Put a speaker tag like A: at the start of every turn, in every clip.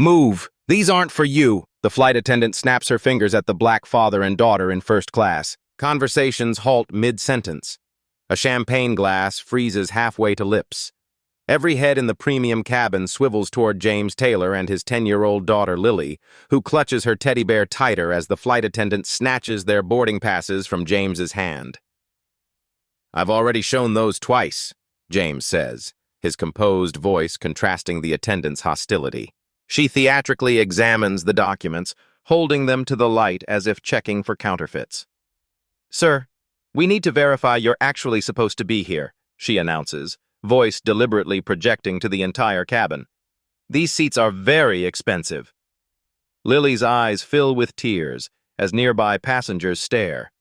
A: Move! These aren't for you! The flight attendant snaps her fingers at the black father and daughter in first class. Conversations halt mid-sentence. A champagne glass freezes halfway to lips. Every head in the premium cabin swivels toward James Taylor and his 10-year-old daughter Lily, who clutches her teddy bear tighter as the flight attendant snatches their boarding passes from James's hand. "I've already shown those twice," James says, his composed voice contrasting the attendant's hostility. She theatrically examines the documents, holding them to the light as if checking for counterfeits. "Sir, we need to verify you're actually supposed to be here," she announces, voice deliberately projecting to the entire cabin. "These seats are very expensive." Lily's eyes fill with tears as nearby passengers stare.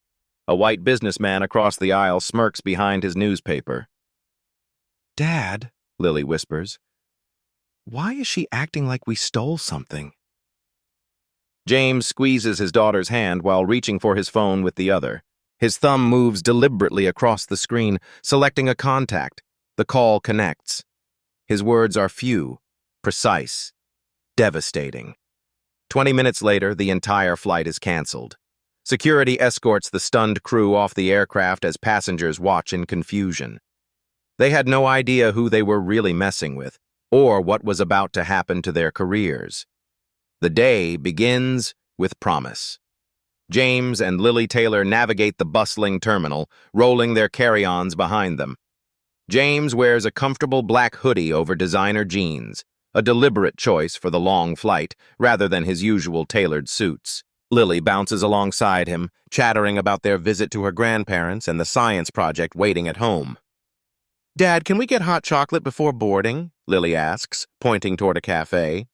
A: A white businessman across the aisle smirks behind his newspaper. "Dad," Lily whispers, "why is she acting like we stole something?" James squeezes his daughter's hand while reaching for his phone with the other. His thumb moves deliberately across the screen, selecting a contact. The call connects. His words are few, precise, devastating. 20 minutes later, the entire flight is canceled. Security escorts the stunned crew off the aircraft as passengers watch in confusion. They had no idea who they were really messing with, or what was about to happen to their careers. The day begins with promise. James and Lily Taylor navigate the bustling terminal, rolling their carry-ons behind them. James wears a comfortable black hoodie over designer jeans, a deliberate choice for the long flight rather than his usual tailored suits. Lily bounces alongside him, chattering about their visit to her grandparents and the science project waiting at home. "Dad, can we get hot chocolate before boarding?" Lily asks, pointing toward a cafe.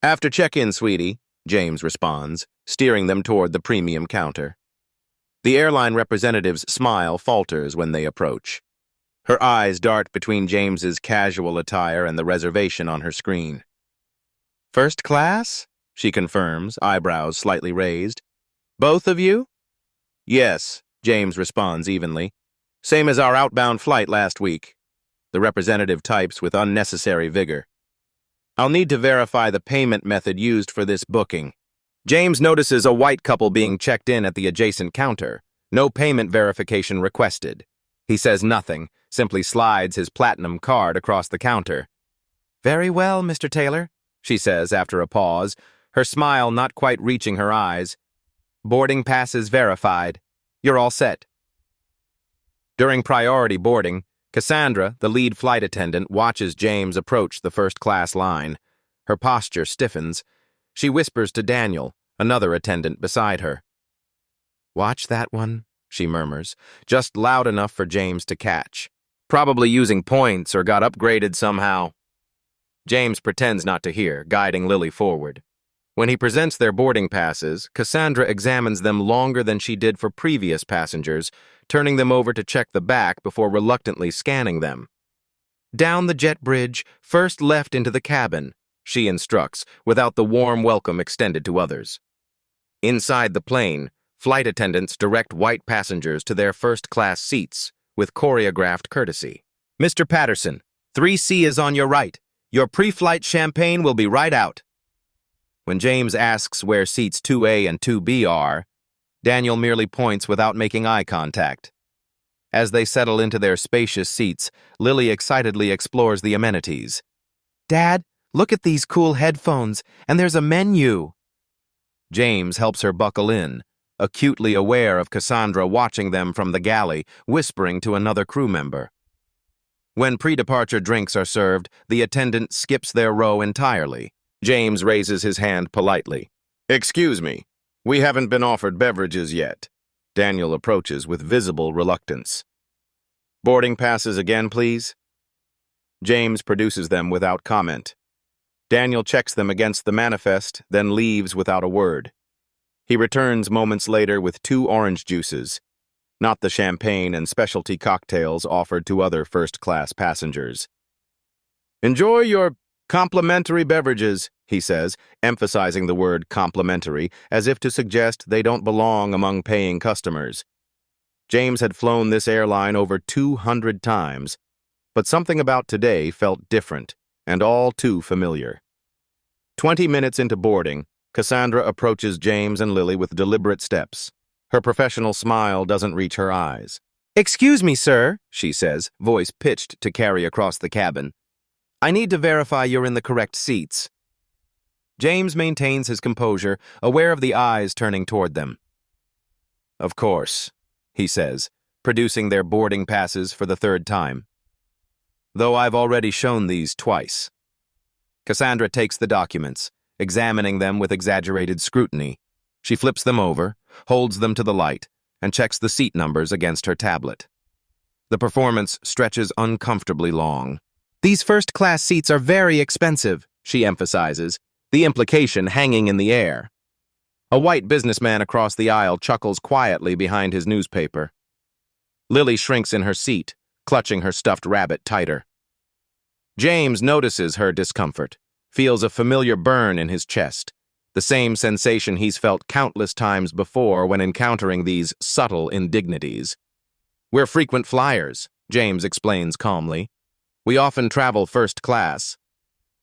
A: "After check-in, sweetie," James responds, steering them toward the premium counter. The airline representative's smile falters when they approach. Her eyes dart between James's casual attire and the reservation on her screen. "First class?" she confirms, eyebrows slightly raised. "Both of you?" "Yes," James responds evenly. "Same as our outbound flight last week." The representative types with unnecessary vigor. "I'll need to verify the payment method used for this booking." James notices a white couple being checked in at the adjacent counter. No payment verification requested. He says nothing, simply slides his platinum card across the counter. "Very well, Mr. Taylor," she says after a pause, her smile not quite reaching her eyes. "Boarding pass is verified. You're all set." During priority boarding, Cassandra, the lead flight attendant, watches James approach the first-class line. Her posture stiffens. She whispers to Daniel, another attendant beside her. "Watch that one," she murmurs, just loud enough for James to catch. "Probably using points or got upgraded somehow." James pretends not to hear, guiding Lily forward. When he presents their boarding passes, Cassandra examines them longer than she did for previous passengers, turning them over to check the back before reluctantly scanning them. "Down the jet bridge, first left into the cabin," she instructs, without the warm welcome extended to others. Inside the plane, flight attendants direct white passengers to their first-class seats, with choreographed courtesy. "Mr. Patterson, 3C is on your right. Your pre-flight champagne will be right out." When James asks where seats 2A and 2B are, Daniel merely points without making eye contact. As they settle into their spacious seats, Lily excitedly explores the amenities. "Dad, look at these cool headphones, and there's a menu." James helps her buckle in, acutely aware of Cassandra watching them from the galley, whispering to another crew member. When pre-departure drinks are served, the attendant skips their row entirely. James raises his hand politely. "Excuse me, we haven't been offered beverages yet." Daniel approaches with visible reluctance. "Boarding passes again, please." James produces them without comment. Daniel checks them against the manifest, then leaves without a word. He returns moments later with 2 orange juices, not the champagne and specialty cocktails offered to other first-class passengers. "Enjoy your complimentary beverages," he says, emphasizing the word complimentary, as if to suggest they don't belong among paying customers. James had flown this airline over 200 times, but something about today felt different and all too familiar. 20 minutes into boarding, Cassandra approaches James and Lily with deliberate steps. Her professional smile doesn't reach her eyes. "Excuse me, sir," she says, voice pitched to carry across the cabin. "I need to verify you're in the correct seats." James maintains his composure, aware of the eyes turning toward them. "Of course," he says, producing their boarding passes for the third time. "Though I've already shown these twice." Cassandra takes the documents, examining them with exaggerated scrutiny. She flips them over, holds them to the light, and checks the seat numbers against her tablet. The performance stretches uncomfortably long. "These first-class seats are very expensive," she emphasizes, the implication hanging in the air. A white businessman across the aisle chuckles quietly behind his newspaper. Lily shrinks in her seat, clutching her stuffed rabbit tighter. James notices her discomfort, feels a familiar burn in his chest, the same sensation he's felt countless times before when encountering these subtle indignities. "We're frequent flyers," James explains calmly. "We often travel first class."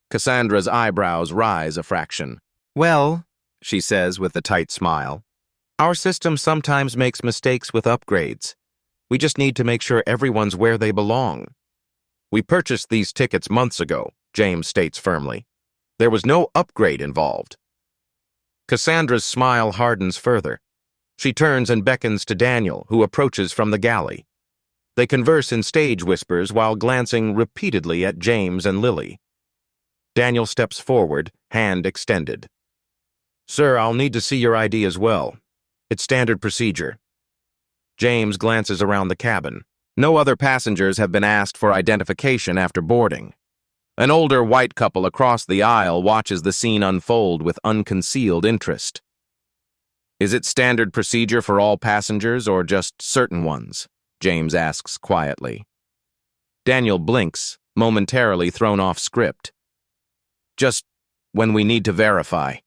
A: Cassandra's eyebrows rise a fraction. "Well," she says with a tight smile, "our system sometimes makes mistakes with upgrades. We just need to make sure everyone's where they belong." "We purchased these tickets months ago," James states firmly. "There was no upgrade involved." Cassandra's smile hardens further. She turns and beckons to Daniel, who approaches from the galley. They converse in stage whispers while glancing repeatedly at James and Lily. Daniel steps forward, hand extended. "Sir, I'll need to see your ID as well. It's standard procedure." James glances around the cabin. No other passengers have been asked for identification after boarding. An older white couple across the aisle watches the scene unfold with unconcealed interest. "Is it standard procedure for all passengers or just certain ones?" James asks quietly. Daniel blinks, momentarily thrown off script. "Just when we need to verify."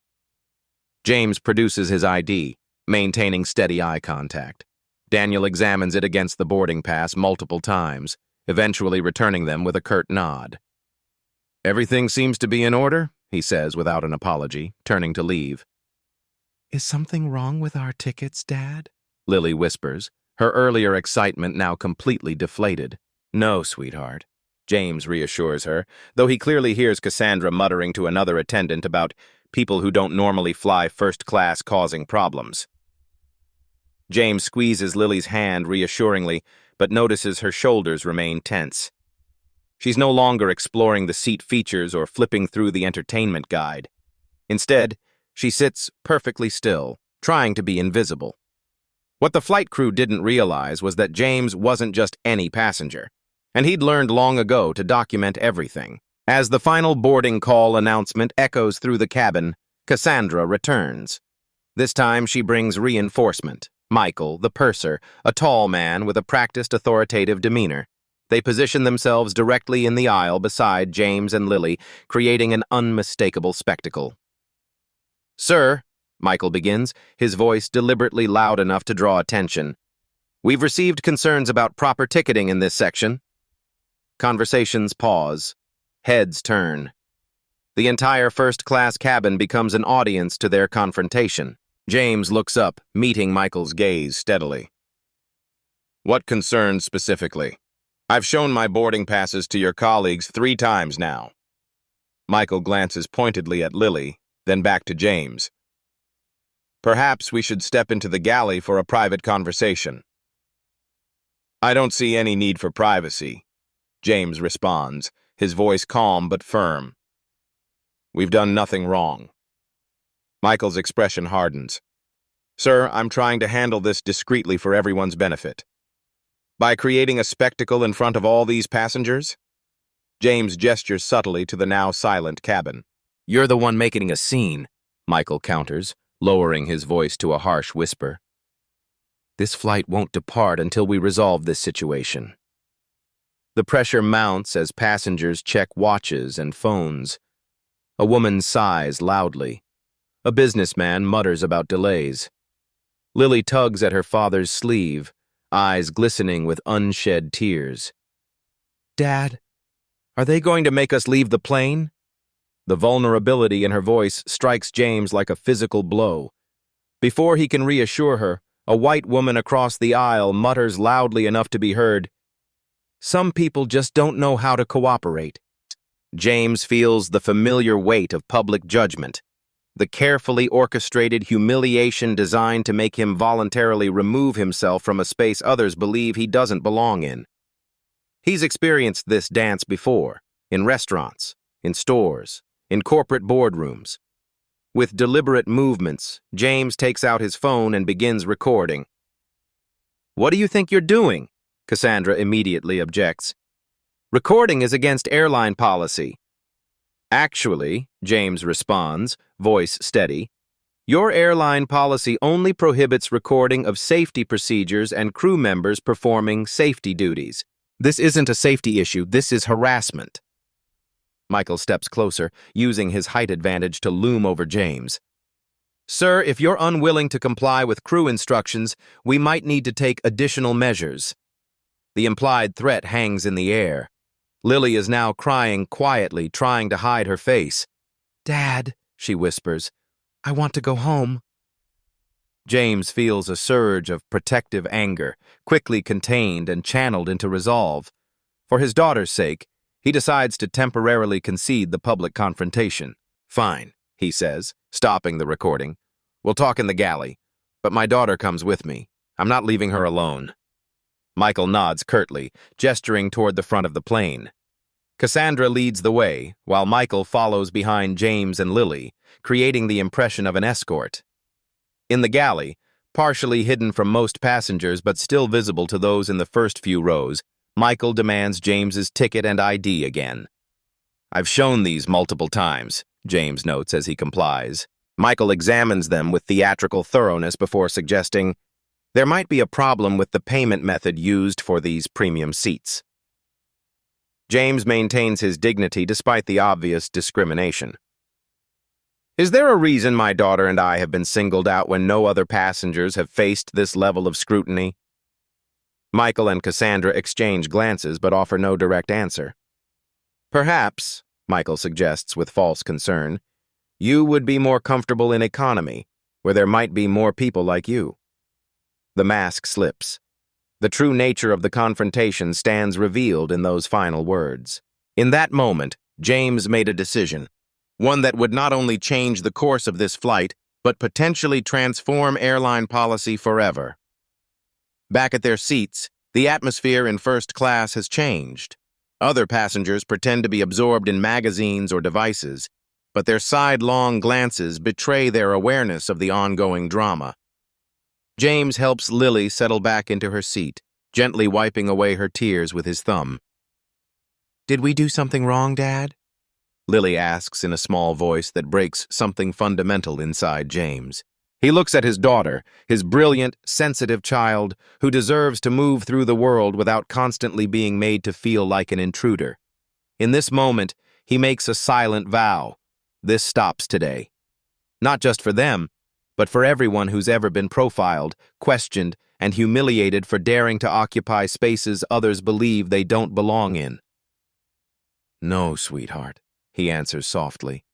A: James produces his ID, maintaining steady eye contact. Daniel examines it against the boarding pass multiple times, eventually returning them with a curt nod. "Everything seems to be in order," he says without an apology, turning to leave. "Is something wrong with our tickets, Dad?" Lily whispers, her earlier excitement now completely deflated. "No, sweetheart," James reassures her, though he clearly hears Cassandra muttering to another attendant about people who don't normally fly first class causing problems. James squeezes Lily's hand reassuringly, but notices her shoulders remain tense. She's no longer exploring the seat features or flipping through the entertainment guide. Instead, she sits perfectly still, trying to be invisible. What the flight crew didn't realize was that James wasn't just any passenger, and he'd learned long ago to document everything. As the final boarding call announcement echoes through the cabin, Cassandra returns. This time she brings reinforcement. Michael, the purser, a tall man with a practiced authoritative demeanor. They position themselves directly in the aisle beside James and Lily, creating an unmistakable spectacle. "Sir," Michael begins, his voice deliberately loud enough to draw attention, "we've received concerns about proper ticketing in this section." Conversations pause. Heads turn. The entire first-class cabin becomes an audience to their confrontation. James looks up, meeting Michael's gaze steadily. "What concerns specifically? I've shown my boarding passes to your colleagues 3 times now." Michael glances pointedly at Lily, then back to James. "Perhaps we should step into the galley for a private conversation." "I don't see any need for privacy," James responds, his voice calm but firm. "We've done nothing wrong." Michael's expression hardens. "Sir, I'm trying to handle this discreetly for everyone's benefit." "By creating a spectacle in front of all these passengers?" James gestures subtly to the now silent cabin. "You're the one making a scene," Michael counters, lowering his voice to a harsh whisper. "This flight won't depart until we resolve this situation." The pressure mounts as passengers check watches and phones. A woman sighs loudly. A businessman mutters about delays. Lily tugs at her father's sleeve, eyes glistening with unshed tears. "Dad, are they going to make us leave the plane?" The vulnerability in her voice strikes James like a physical blow. Before he can reassure her, a white woman across the aisle mutters loudly enough to be heard, "Some people just don't know how to cooperate." James feels the familiar weight of public judgment, the carefully orchestrated humiliation designed to make him voluntarily remove himself from a space others believe he doesn't belong in. He's experienced this dance before, in restaurants, in stores, in corporate boardrooms. With deliberate movements, James takes out his phone and begins recording. "What do you think you're doing?" Cassandra immediately objects. "Recording is against airline policy." "Actually," James responds, voice steady, "your airline policy only prohibits recording of safety procedures and crew members performing safety duties. This isn't a safety issue, this is harassment." Michael steps closer, using his height advantage to loom over James. "Sir, if you're unwilling to comply with crew instructions, we might need to take additional measures." The implied threat hangs in the air. Lily is now crying quietly, trying to hide her face. "Dad," she whispers, "I want to go home." James feels a surge of protective anger, quickly contained and channeled into resolve. For his daughter's sake, he decides to temporarily concede the public confrontation. "Fine," he says, stopping the recording. "We'll talk in the galley, but my daughter comes with me. I'm not leaving her alone." Michael nods curtly, gesturing toward the front of the plane. Cassandra leads the way, while Michael follows behind James and Lily, creating the impression of an escort. In the galley, partially hidden from most passengers but still visible to those in the first few rows, Michael demands James's ticket and ID again. "I've shown these multiple times," James notes as he complies. Michael examines them with theatrical thoroughness before suggesting, "There might be a problem with the payment method used for these premium seats." James maintains his dignity despite the obvious discrimination. "Is there a reason my daughter and I have been singled out when no other passengers have faced this level of scrutiny?" Michael and Cassandra exchange glances but offer no direct answer. "Perhaps," Michael suggests with false concern, "you would be more comfortable in economy, where there might be more people like you." The mask slips. The true nature of the confrontation stands revealed in those final words. In that moment, James made a decision, one that would not only change the course of this flight, but potentially transform airline policy forever. Back at their seats, the atmosphere in first class has changed. Other passengers pretend to be absorbed in magazines or devices, but their sidelong glances betray their awareness of the ongoing drama. James helps Lily settle back into her seat, gently wiping away her tears with his thumb. "Did we do something wrong, Dad?" Lily asks in a small voice that breaks something fundamental inside James. He looks at his daughter, his brilliant, sensitive child, who deserves to move through the world without constantly being made to feel like an intruder. In this moment, he makes a silent vow. This stops today. Not just for them, but for everyone who's ever been profiled, questioned, and humiliated for daring to occupy spaces others believe they don't belong in. "No, sweetheart," he answers softly.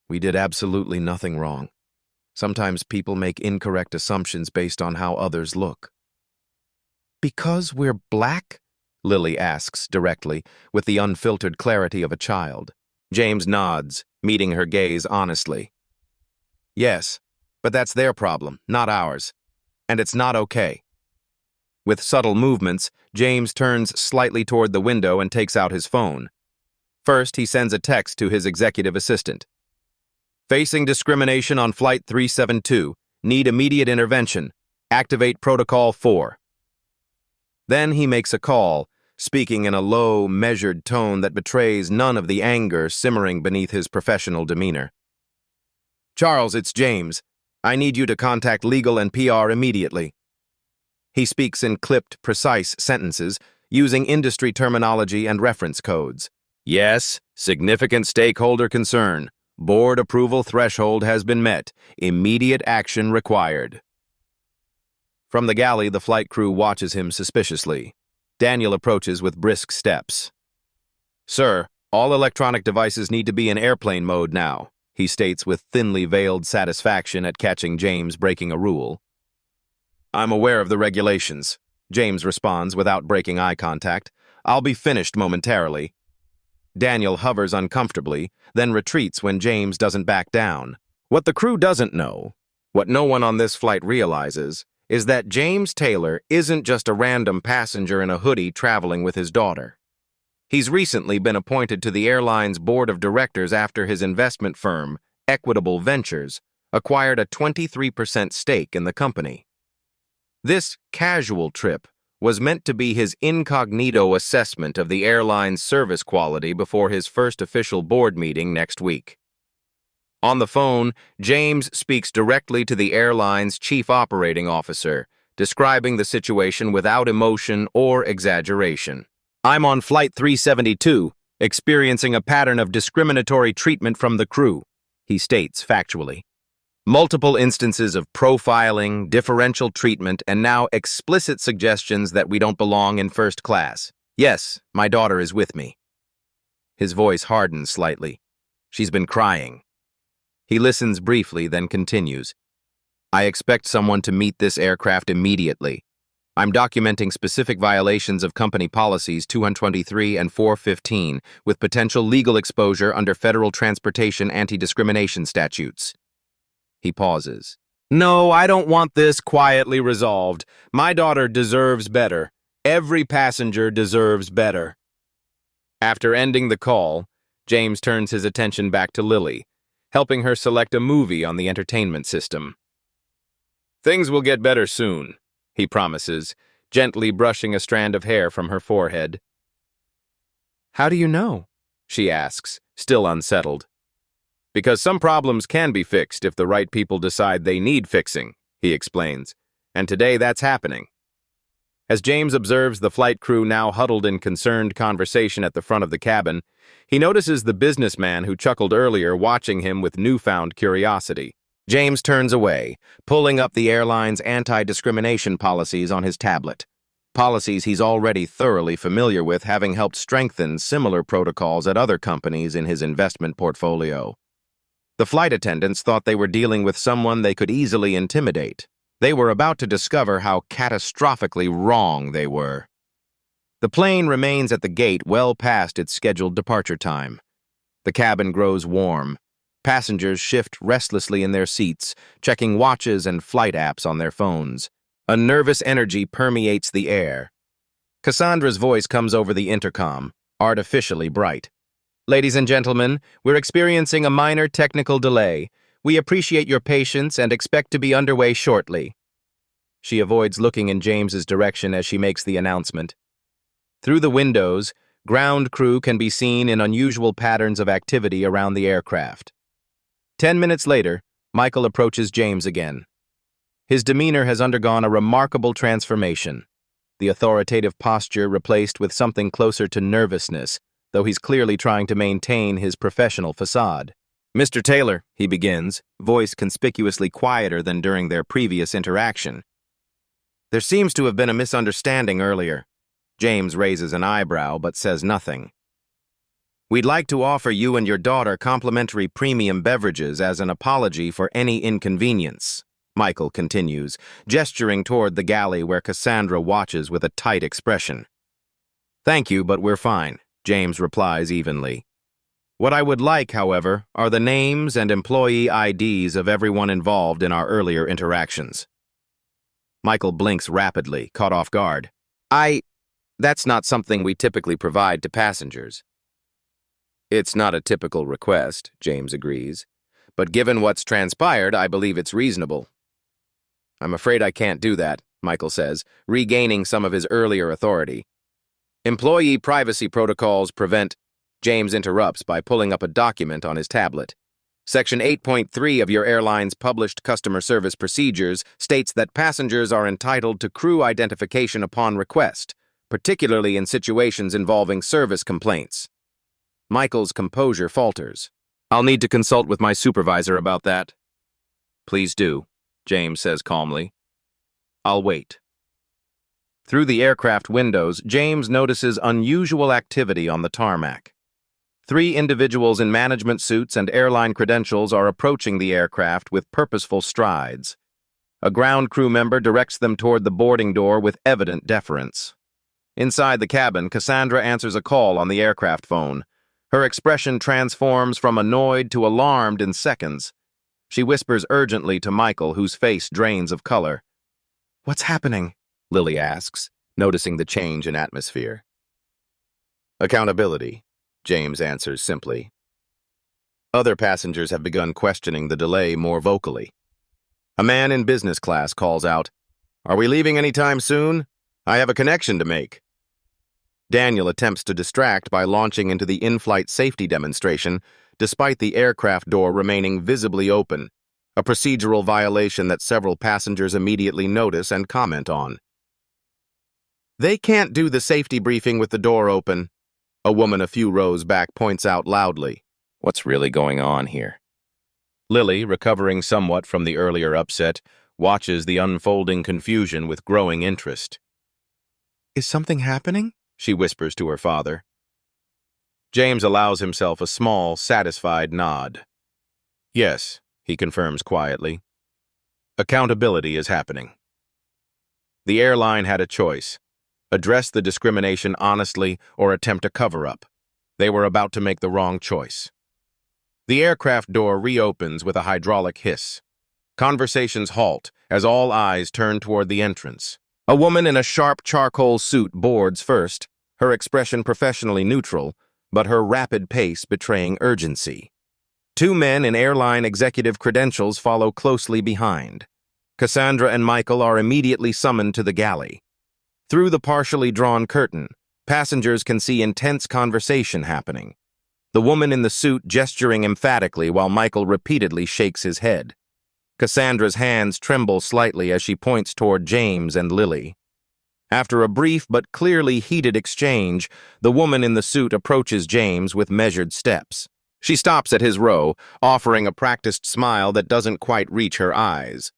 A: "We did absolutely nothing wrong. Sometimes people make incorrect assumptions based on how others look." "Because we're black?" Lily asks directly, with the unfiltered clarity of a child. James nods, meeting her gaze honestly. "Yes, but that's their problem, not ours. And it's not okay." With subtle movements, James turns slightly toward the window and takes out his phone. First, he sends a text to his executive assistant. "Facing discrimination on Flight 372. Need immediate intervention. Activate Protocol 4. Then he makes a call, speaking in a low, measured tone that betrays none of the anger simmering beneath his professional demeanor. "Charles, it's James. I need you to contact legal and PR immediately." He speaks in clipped, precise sentences, using industry terminology and reference codes. "Yes, significant stakeholder concern. Board approval threshold has been met. Immediate action required." From the galley, the flight crew watches him suspiciously. Daniel approaches with brisk steps. "Sir, All electronic devices need to be in airplane mode now, he states with thinly veiled satisfaction at catching James breaking a rule. I'm aware of the regulations, James responds without breaking eye contact. I'll be finished momentarily. Daniel hovers uncomfortably, then retreats when James doesn't back down. What the crew doesn't know, what no one on this flight realizes, is that James Taylor isn't just a random passenger in a hoodie traveling with his daughter. He's recently been appointed to the airline's board of directors after his investment firm, Equitable Ventures, acquired a 23% stake in the company. This casual trip was meant to be his incognito assessment of the airline's service quality before his first official board meeting next week. On the phone, James speaks directly to the airline's chief operating officer, describing the situation without emotion or exaggeration. I'm on Flight 372, experiencing a pattern of discriminatory treatment from the crew, he states factually. Multiple instances of profiling, differential treatment, and now explicit suggestions that we don't belong in first class. Yes, my daughter is with me. His voice hardens slightly. She's been crying. He listens briefly, then continues. I expect someone to meet this aircraft immediately. I'm documenting specific violations of company policies 223 and 415 with potential legal exposure under federal transportation anti-discrimination statutes. He pauses. No, I don't want this quietly resolved. My daughter deserves better. Every passenger deserves better. After ending the call, James turns his attention back to Lily, helping her select a movie on the entertainment system. Things will get better soon, he promises, gently brushing a strand of hair from her forehead. How do you know? She asks, still unsettled. Because some problems can be fixed if the right people decide they need fixing, he explains, and today that's happening. As James observes the flight crew now huddled in concerned conversation at the front of the cabin, he notices the businessman who chuckled earlier watching him with newfound curiosity. James turns away, pulling up the airline's anti-discrimination policies on his tablet. Policies he's already thoroughly familiar with, having helped strengthen similar protocols at other companies in his investment portfolio. The flight attendants thought they were dealing with someone they could easily intimidate. They were about to discover how catastrophically wrong they were. The plane remains at the gate well past its scheduled departure time. The cabin grows warm. Passengers shift restlessly in their seats, checking watches and flight apps on their phones. A nervous energy permeates the air. Cassandra's voice comes over the intercom, artificially bright. Ladies and gentlemen, we're experiencing a minor technical delay. We appreciate your patience and expect to be underway shortly. She avoids looking in James's direction as she makes the announcement. Through the windows, ground crew can be seen in unusual patterns of activity around the aircraft. 10 minutes later, Michael approaches James again. His demeanor has undergone a remarkable transformation, the authoritative posture replaced with something closer to nervousness, though he's clearly trying to maintain his professional facade. Mr. Taylor, he begins, voice conspicuously quieter than during their previous interaction. There seems to have been a misunderstanding earlier. James raises an eyebrow but says nothing. We'd like to offer you and your daughter complimentary premium beverages as an apology for any inconvenience, Michael continues, gesturing toward the galley where Cassandra watches with a tight expression. Thank you, but we're fine, James replies evenly. What I would like, however, are the names and employee IDs of everyone involved in our earlier interactions. Michael blinks rapidly, caught off guard. That's not something we typically provide to passengers. It's not a typical request, James agrees, but given what's transpired, I believe it's reasonable. I'm afraid I can't do that, Michael says, regaining some of his earlier authority. Employee privacy protocols prevent... James interrupts by pulling up a document on his tablet. Section 8.3 of your airline's published customer service procedures states that passengers are entitled to crew identification upon request, particularly in situations involving service complaints. Michael's composure falters. I'll need to consult with my supervisor about that. Please do, James says calmly. I'll wait. Through the aircraft windows, James notices unusual activity on the tarmac. Three individuals in management suits and airline credentials are approaching the aircraft with purposeful strides. A ground crew member directs them toward the boarding door with evident deference. Inside the cabin, Cassandra answers a call on the aircraft phone. Her expression transforms from annoyed to alarmed in seconds. She whispers urgently to Michael, whose face drains of color. "What's happening?" Lily asks, noticing the change in atmosphere. "Accountability," James answers simply. Other passengers have begun questioning the delay more vocally. A man in business class calls out, "Are we leaving anytime soon? I have a connection to make." Daniel attempts to distract by launching into the in-flight safety demonstration, despite the aircraft door remaining visibly open, a procedural violation that several passengers immediately notice and comment on. "They can't do the safety briefing with the door open," a woman a few rows back points out loudly. What's really going on here? Lily, recovering somewhat from the earlier upset, watches the unfolding confusion with growing interest. "Is something happening?" she whispers to her father. James allows himself a small, satisfied nod. "Yes," he confirms quietly. "Accountability is happening." The airline had a choice: address the discrimination honestly or attempt a cover-up. They were about to make the wrong choice. The aircraft door reopens with a hydraulic hiss. Conversations halt as all eyes turn toward the entrance. A woman in a sharp charcoal suit boards first, her expression professionally neutral, but her rapid pace betraying urgency. Two men in airline executive credentials follow closely behind. Cassandra and Michael are immediately summoned to the galley. Through the partially drawn curtain, passengers can see intense conversation happening. The woman in the suit gesturing emphatically while Michael repeatedly shakes his head. Cassandra's hands tremble slightly as she points toward James and Lily. After a brief but clearly heated exchange, the woman in the suit approaches James with measured steps. She stops at his row, offering a practiced smile that doesn't quite reach her eyes.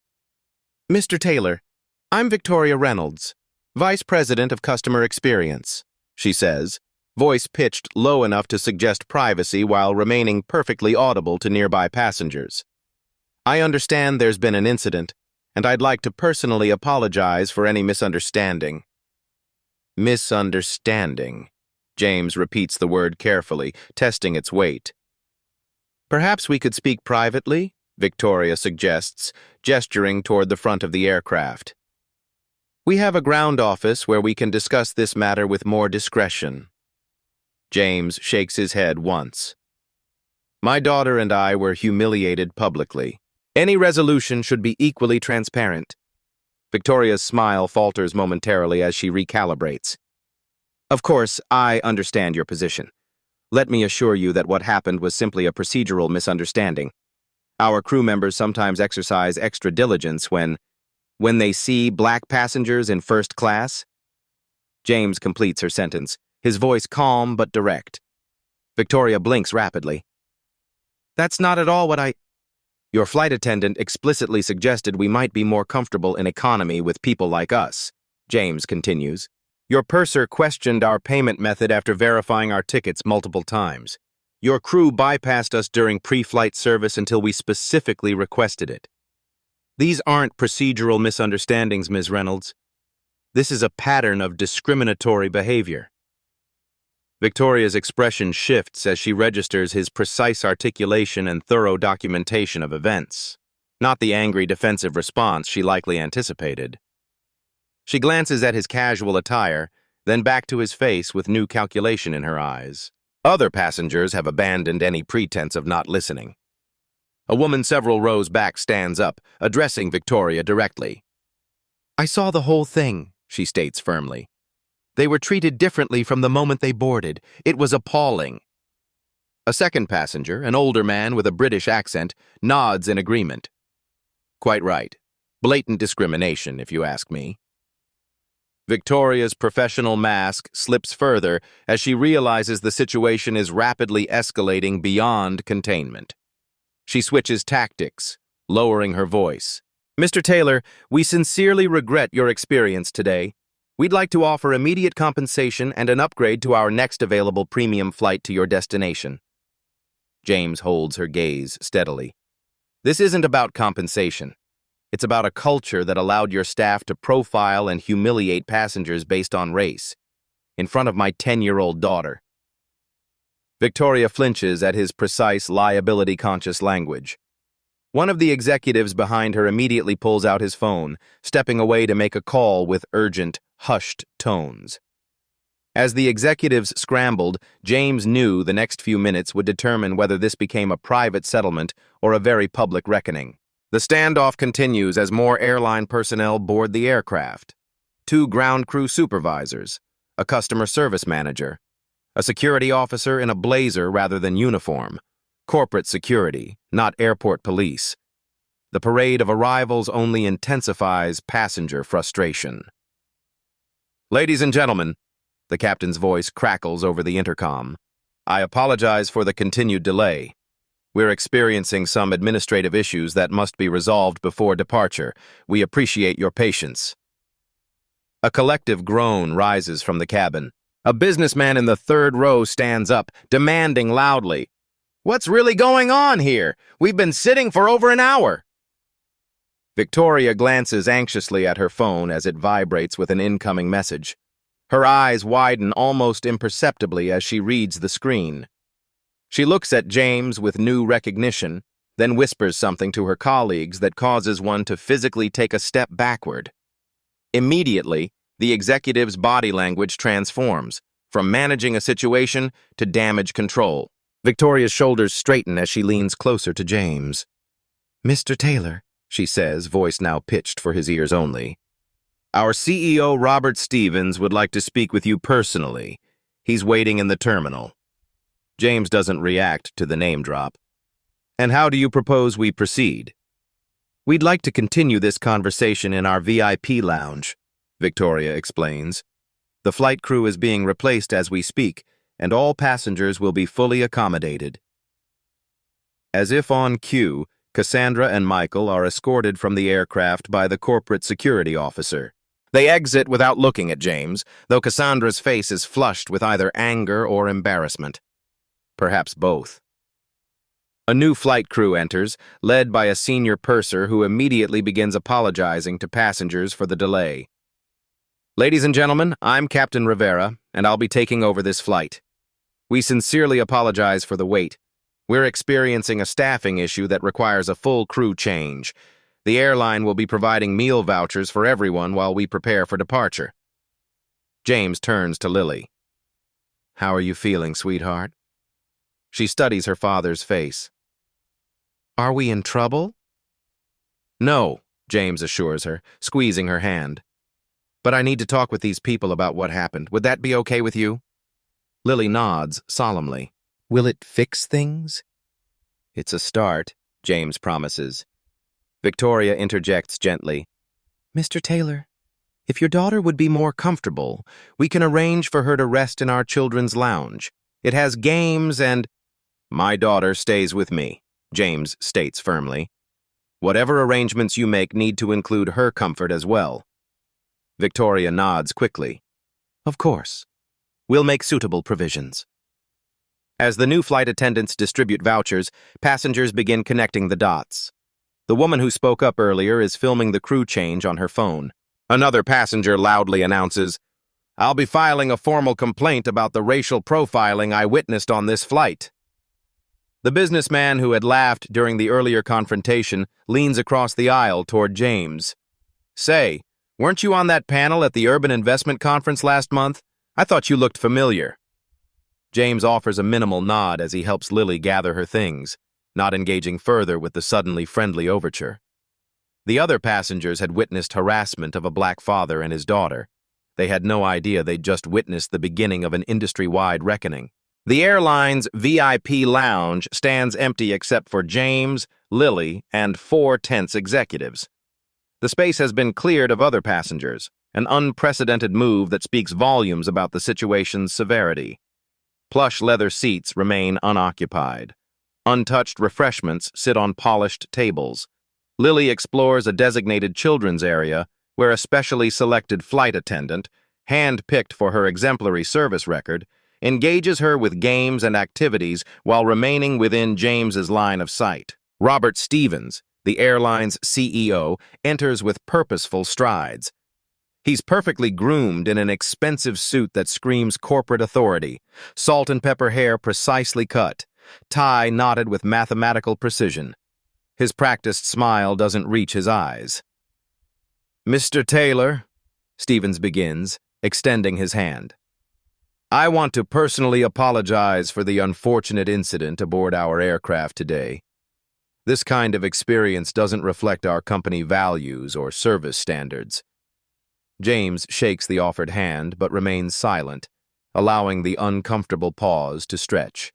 A: "Mr. Taylor, I'm Victoria Reynolds, Vice President of Customer Experience," she says, voice pitched low enough to suggest privacy while remaining perfectly audible to nearby passengers. "I understand there's been an incident, and I'd like to personally apologize for any misunderstanding." Misunderstanding. James repeats the word carefully, testing its weight. "Perhaps we could speak privately," Victoria suggests, gesturing toward the front of the aircraft. "We have a ground office where we can discuss this matter with more discretion." James shakes his head once. "My daughter and I were humiliated publicly. Any resolution should be equally transparent." Victoria's smile falters momentarily as she recalibrates. "Of course, I understand your position. Let me assure you that what happened was simply a procedural misunderstanding. Our crew members sometimes exercise extra diligence when they see black passengers in first class." James completes her sentence, his voice calm but direct. Victoria blinks rapidly. "That's not at all what Your flight attendant explicitly suggested we might be more comfortable in economy with people like us," James continues. "Your purser questioned our payment method after verifying our tickets multiple times. Your crew bypassed us during pre-flight service until we specifically requested it. These aren't procedural misunderstandings, Ms. Reynolds. This is a pattern of discriminatory behavior." Victoria's expression shifts as she registers his precise articulation and thorough documentation of events, not the angry defensive response she likely anticipated. She glances at his casual attire, then back to his face with new calculation in her eyes. Other passengers have abandoned any pretense of not listening. A woman several rows back stands up, addressing Victoria directly. "I saw the whole thing," she states firmly. "They were treated differently from the moment they boarded. It was appalling." A second passenger, an older man with a British accent, nods in agreement. "Quite right. Blatant discrimination, if you ask me." Victoria's professional mask slips further as she realizes the situation is rapidly escalating beyond containment. She switches tactics, lowering her voice. "Mr. Taylor, we sincerely regret your experience today. We'd like to offer immediate compensation and an upgrade to our next available premium flight to your destination. James holds her gaze steadily. This isn't about compensation. It's about a culture that allowed your staff to profile and humiliate passengers based on race, in front of my 10-year-old daughter. Victoria flinches at his precise, liability-conscious language. One of the executives behind her immediately pulls out his phone, stepping away to make a call with urgent, hushed tones. As the executives scrambled, James knew the next few minutes would determine whether this became a private settlement or a very public reckoning. The standoff continues as more airline personnel board the aircraft. 2 ground crew supervisors, a customer service manager, a security officer in a blazer rather than uniform, corporate security, not airport police. The parade of arrivals only intensifies passenger frustration. Ladies and gentlemen, the captain's voice crackles over the intercom. I apologize for the continued delay. We're experiencing some administrative issues that must be resolved before departure. We appreciate your patience. A collective groan rises from the cabin. A businessman in the 3rd row stands up, demanding loudly, "What's really going on here? We've been sitting for over an hour." Victoria glances anxiously at her phone as it vibrates with an incoming message. Her eyes widen almost imperceptibly as she reads the screen. She looks at James with new recognition, then whispers something to her colleagues that causes one to physically take a step backward. Immediately, the executive's body language transforms, from managing a situation to damage control. Victoria's shoulders straighten as she leans closer to James. "Mr. Taylor," she says, voice now pitched for his ears only. "Our CEO, Robert Stevens, would like to speak with you personally. He's waiting in the terminal." James doesn't react to the name drop. "And how do you propose we proceed?" "We'd like to continue this conversation in our VIP lounge," Victoria explains. "The flight crew is being replaced as we speak, and all passengers will be fully accommodated." As if on cue, Cassandra and Michael are escorted from the aircraft by the corporate security officer. They exit without looking at James, though Cassandra's face is flushed with either anger or embarrassment. Perhaps both. A new flight crew enters, led by a senior purser who immediately begins apologizing to passengers for the delay. "Ladies and gentlemen, I'm Captain Rivera, and I'll be taking over this flight. We sincerely apologize for the wait. We're experiencing a staffing issue that requires a full crew change. The airline will be providing meal vouchers for everyone while we prepare for departure." James turns to Lily. "How are you feeling, sweetheart?" She studies her father's face. "Are we in trouble?" "No," James assures her, squeezing her hand. "But I need to talk with these people about what happened. Would that be okay with you?" Lily nods solemnly. "Will it fix things?" "It's a start," James promises. Victoria interjects gently. "Mr. Taylor, if your daughter would be more comfortable, we can arrange for her to rest in our children's lounge. It has games and—" "My daughter stays with me," James states firmly. "Whatever arrangements you make need to include her comfort as well." Victoria nods quickly. "Of course. We'll make suitable provisions." As the new flight attendants distribute vouchers, passengers begin connecting the dots. The woman who spoke up earlier is filming the crew change on her phone. Another passenger loudly announces, "I'll be filing a formal complaint about the racial profiling I witnessed on this flight." The businessman who had laughed during the earlier confrontation leans across the aisle toward James. "Say, weren't you on that panel at the Urban Investment Conference last month? I thought you looked familiar." James offers a minimal nod as he helps Lily gather her things, not engaging further with the suddenly friendly overture. The other passengers had witnessed harassment of a black father and his daughter. They had no idea they'd just witnessed the beginning of an industry-wide reckoning. The airline's VIP lounge stands empty except for James, Lily, and 4 tense executives. The space has been cleared of other passengers, an unprecedented move that speaks volumes about the situation's severity. Plush leather seats remain unoccupied. Untouched refreshments sit on polished tables. Lily explores a designated children's area where a specially selected flight attendant, hand-picked for her exemplary service record, engages her with games and activities while remaining within James's line of sight. Robert Stevens, the airline's CEO, enters with purposeful strides. He's perfectly groomed in an expensive suit that screams corporate authority, salt and pepper hair precisely cut, tie knotted with mathematical precision. His practiced smile doesn't reach his eyes. "Mr. Taylor," Stevens begins, extending his hand. "I want to personally apologize for the unfortunate incident aboard our aircraft today. This kind of experience doesn't reflect our company values or service standards." James shakes the offered hand but remains silent, allowing the uncomfortable pause to stretch.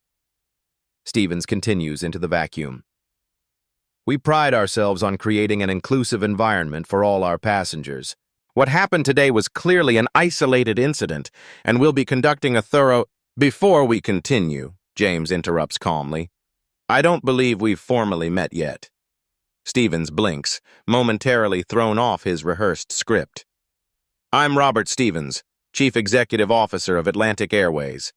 A: Stevens continues into the vacuum. "We pride ourselves on creating an inclusive environment for all our passengers. What happened today was clearly an isolated incident, and we'll be conducting a thorough—" "Before we continue," James interrupts calmly, "I don't believe we've formally met yet." Stevens blinks, momentarily thrown off his rehearsed script. "I'm Robert Stevens, Chief Executive Officer of Atlantic Airways."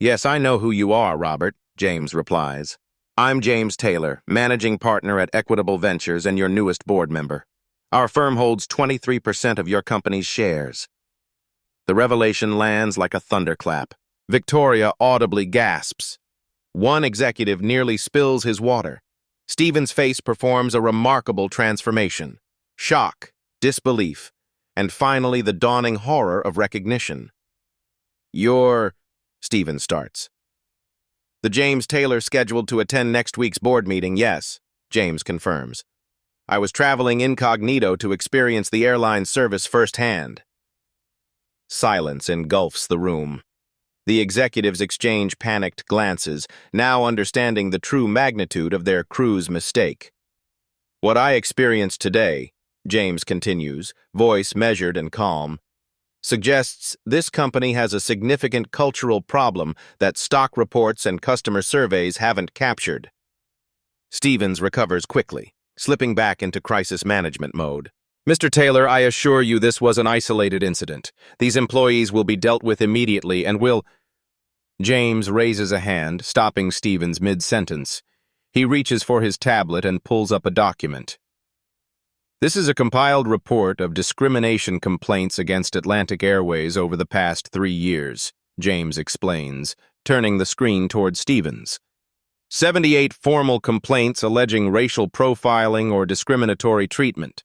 A: "Yes, I know who you are, Robert," James replies. "I'm James Taylor, Managing Partner at Equitable Ventures and your newest board member. Our firm holds 23% of your company's shares." The revelation lands like a thunderclap. Victoria audibly gasps. One executive nearly spills his water. Stevens' face performs a remarkable transformation. Shock, disbelief, and finally the dawning horror of recognition. "You're—" Stevens starts. "The James Taylor scheduled to attend next week's board meeting, yes," James confirms. "I was traveling incognito to experience the airline service firsthand." Silence engulfs the room. The executives exchange panicked glances, now understanding the true magnitude of their crew's mistake. "What I experienced today," James continues, voice measured and calm, "suggests this company has a significant cultural problem that stock reports and customer surveys haven't captured." Stevens recovers quickly, slipping back into crisis management mode. "Mr. Taylor, I assure you this was an isolated incident. These employees will be dealt with immediately and will—" James raises a hand, stopping Stevens mid-sentence. He reaches for his tablet and pulls up a document. "This is a compiled report of discrimination complaints against Atlantic Airways over the past 3 years," James explains, turning the screen toward Stevens. 78 formal complaints alleging racial profiling or discriminatory treatment.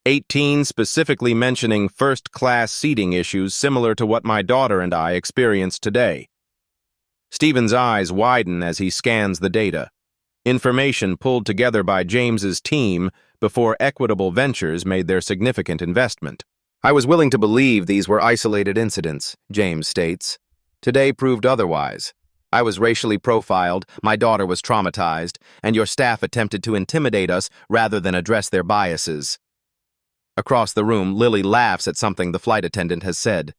A: 18 specifically mentioning first-class seating issues similar to what my daughter and I experienced today." Stevens' eyes widen as he scans the data. Information pulled together by James's team before Equitable Ventures made their significant investment. "I was willing to believe these were isolated incidents," James states. "Today proved otherwise. I was racially profiled, my daughter was traumatized, and your staff attempted to intimidate us rather than address their biases." Across the room, Lily laughs at something the flight attendant has said.